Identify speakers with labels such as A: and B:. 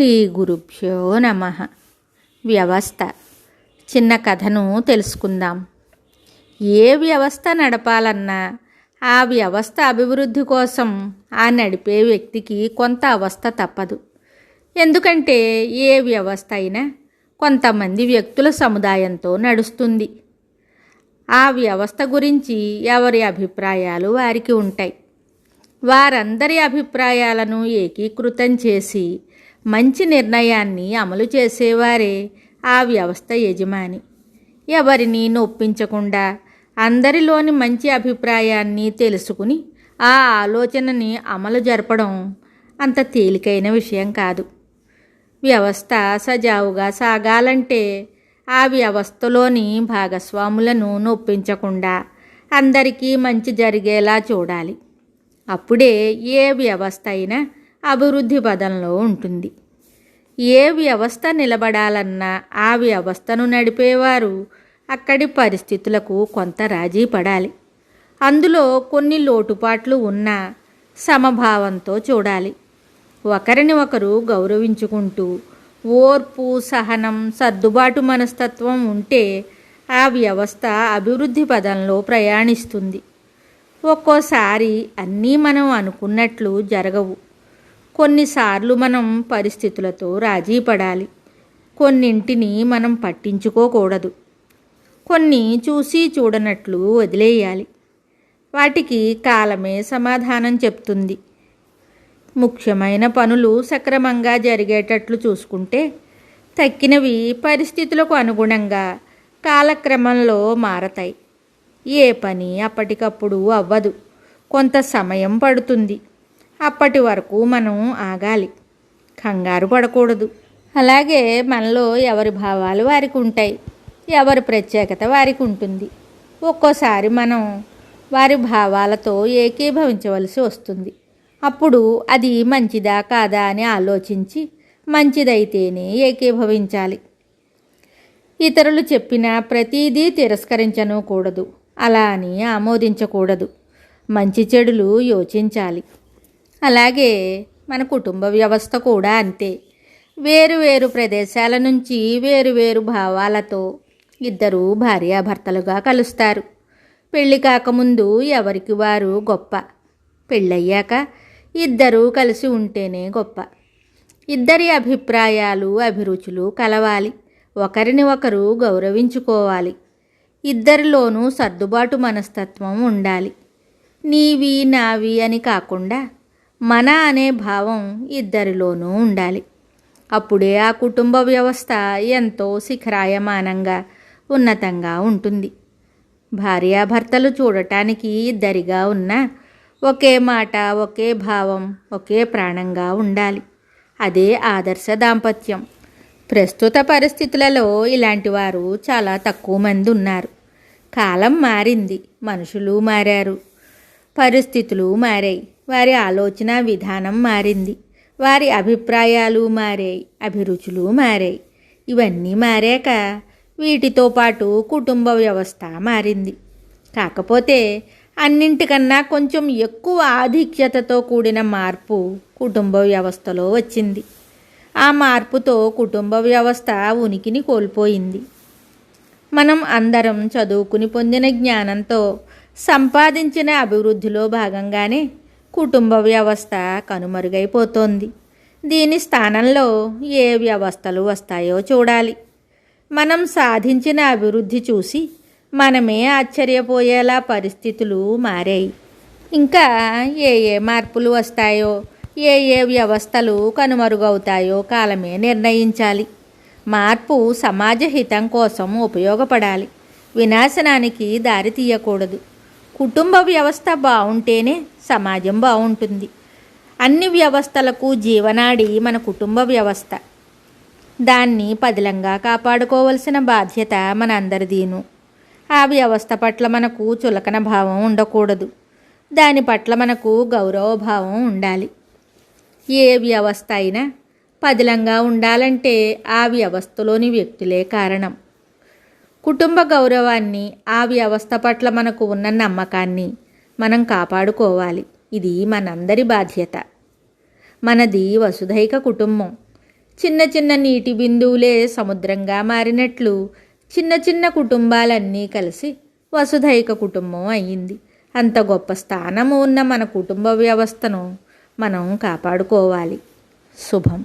A: శ్రీ గురుభ్యో నమః. వ్యవస్థ చిన్న కథను తెలుసుకుందాం. ఏ వ్యవస్థ నడపాలన్నా ఆ వ్యవస్థ అభివృద్ధి కోసం ఆ నడిపే వ్యక్తికి కొంత అవస్థ తప్పదు. ఎందుకంటే ఏ వ్యవస్థ అయినా కొంతమంది వ్యక్తుల సముదాయంతో నడుస్తుంది. ఆ వ్యవస్థ గురించి ఎవరి అభిప్రాయాలు వారికి ఉంటాయి. వారందరి అభిప్రాయాలను ఏకీకృతం చేసి మంచి నిర్ణయాన్ని అమలు చేసేవారే ఆ వ్యవస్థ యజమాని. ఎవరిని నొప్పించకుండా అందరిలోని మంచి అభిప్రాయాన్ని తెలుసుకుని ఆ ఆలోచనని అమలు జరపడం అంత తేలికైన విషయం కాదు. వ్యవస్థ సజావుగా సాగాలంటే ఆ వ్యవస్థలోని భాగస్వాములను నొప్పించకుండా అందరికీ మంచి జరిగేలా చూడాలి. అప్పుడే ఏ వ్యవస్థ అయినా అభివృద్ధి పదంలో ఉంటుంది. ఏ వ్యవస్థ నిలబడాలన్నా ఆ వ్యవస్థను నడిపేవారు అక్కడి పరిస్థితులకు కొంత రాజీ పడాలి. అందులో కొన్ని లోటుపాట్లు ఉన్నా సమభావంతో చూడాలి. ఒకరిని ఒకరు గౌరవించుకుంటూ ఓర్పు, సహనం, సర్దుబాటు మనస్తత్వం ఉంటే ఆ వ్యవస్థ అభివృద్ధి పదంలో ప్రయాణిస్తుంది. ఒక్కోసారి అన్నీ మనం అనుకున్నట్లు జరగవు. కొన్నిసార్లు మనం పరిస్థితులతో రాజీ పడాలి. కొన్నింటిని మనం పట్టించుకోకూడదు. కొన్ని చూసి చూడనట్లు వదిలేయాలి. వాటికి కాలమే సమాధానం చెప్తుంది. ముఖ్యమైన పనులు సక్రమంగా జరిగేటట్లు చూసుకుంటే తక్కినవి పరిస్థితులకు అనుగుణంగా కాలక్రమంలో మారతాయి. ఏ పని అప్పటికప్పుడు అవ్వదు. కొంత సమయం పడుతుంది. అప్పటి వరకు మనం ఆగాలి, కంగారు పడకూడదు. అలాగే మనలో ఎవరి భావాలు వారికి ఉంటాయి, ఎవరి ప్రత్యేకత వారికి ఉంటుంది. ఒక్కోసారి మనం వారి భావాలతో ఏకీభవించవలసి వస్తుంది. అప్పుడు అది మంచిదా కాదా అని ఆలోచించి మంచిదైతేనే ఏకీభవించాలి. ఇతరులు చెప్పిన ప్రతిదీ తిరస్కరించనూకూడదు, అలా అని ఆమోదించకూడదు. మంచి చెడులు యోచించాలి. అలాగే మన కుటుంబ వ్యవస్థ కూడా అంతే. వేరువేరు ప్రదేశాల నుంచి వేరువేరు భావాలతో ఇద్దరు భార్యాభర్తలుగా కలుస్తారు. పెళ్ళి కాకముందు ఎవరికి వారు గొప్ప, పెళ్ళయ్యాక ఇద్దరూ కలిసి ఉంటేనే గొప్ప. ఇద్దరి అభిప్రాయాలు, అభిరుచులు కలవాలి. ఒకరిని ఒకరు గౌరవించుకోవాలి. ఇద్దరిలోనూ సర్దుబాటు మనస్తత్వం ఉండాలి. నీవి నావి అని కాకుండా మన అనే భావం ఇద్దరిలోనూ ఉండాలి. అప్పుడే ఆ కుటుంబ వ్యవస్థ ఎంతో శిఖరాయమానంగా, ఉన్నతంగా ఉంటుంది. భార్యాభర్తలు చూడటానికి ఇద్దరిగా ఉన్నా ఒకే మాట, ఒకే భావం, ఒకే ప్రాణంగా ఉండాలి. అదే ఆదర్శ దాంపత్యం. ప్రస్తుత పరిస్థితులలో ఇలాంటి వారు చాలా తక్కువ మంది ఉన్నారు. కాలం మారింది, మనుషులు మారారు, పరిస్థితులు మారాయి, వారి ఆలోచన విధానం మారింది, వారి అభిప్రాయాలు మారాయి, అభిరుచులు మారాయి. ఇవన్నీ మారాక వీటితో పాటు కుటుంబ వ్యవస్థ మారింది. కాకపోతే అన్నింటికన్నా కొంచెం ఎక్కువ ఆధిక్యతతో కూడిన మార్పు కుటుంబ వ్యవస్థలో వచ్చింది. ఆ మార్పుతో కుటుంబ వ్యవస్థ ఉనికిని కోల్పోయింది. మనం అందరం చదువుకుని పొందిన జ్ఞానంతో సంపాదించిన అభివృద్ధిలో భాగంగానే కుటుంబ వ్యవస్థ కనుమరుగైపోతోంది. దీని స్థానంలో ఏ వ్యవస్థలు వస్తాయో చూడాలి. మనం సాధించిన అభివృద్ధి చూసి మనమే ఆశ్చర్యపోయేలా పరిస్థితులు మారాయి. ఇంకా ఏ మార్పులు వస్తాయో, ఏ వ్యవస్థలు కనుమరుగవుతాయో కాలమే నిర్ణయించాలి. మార్పు సమాజ హితం కోసం ఉపయోగపడాలి, వినాశనానికి దారి తీయకూడదు. కుటుంబ వ్యవస్థ బాగుంటేనే సమాజం బాగుంటుంది. అన్ని వ్యవస్థలకు జీవనాడి మన కుటుంబ వ్యవస్థ. దాన్ని పదిలంగా కాపాడుకోవలసిన బాధ్యత మన అందరిదీను. ఆ వ్యవస్థ పట్ల మనకు చులకన భావం ఉండకూడదు. దాని పట్ల మనకు గౌరవభావం ఉండాలి. ఏ వ్యవస్థ అయినా పదిలంగా ఉండాలంటే ఆ వ్యవస్థలోని వ్యక్తులే కారణం. కుటుంబ గౌరవాన్ని, ఆ వ్యవస్థ పట్ల మనకు ఉన్న నమ్మకాన్ని మనం కాపాడుకోవాలి. ఇది మనందరి బాధ్యత. మనది వసుధైక కుటుంబం. చిన్న చిన్న నీటి బిందువులే సముద్రంగా మారినట్లు చిన్న చిన్న కుటుంబాలన్నీ కలిసి వసుధైక కుటుంబం అయ్యింది. అంత గొప్ప స్థానము ఉన్న మన కుటుంబ వ్యవస్థను మనం కాపాడుకోవాలి. శుభం.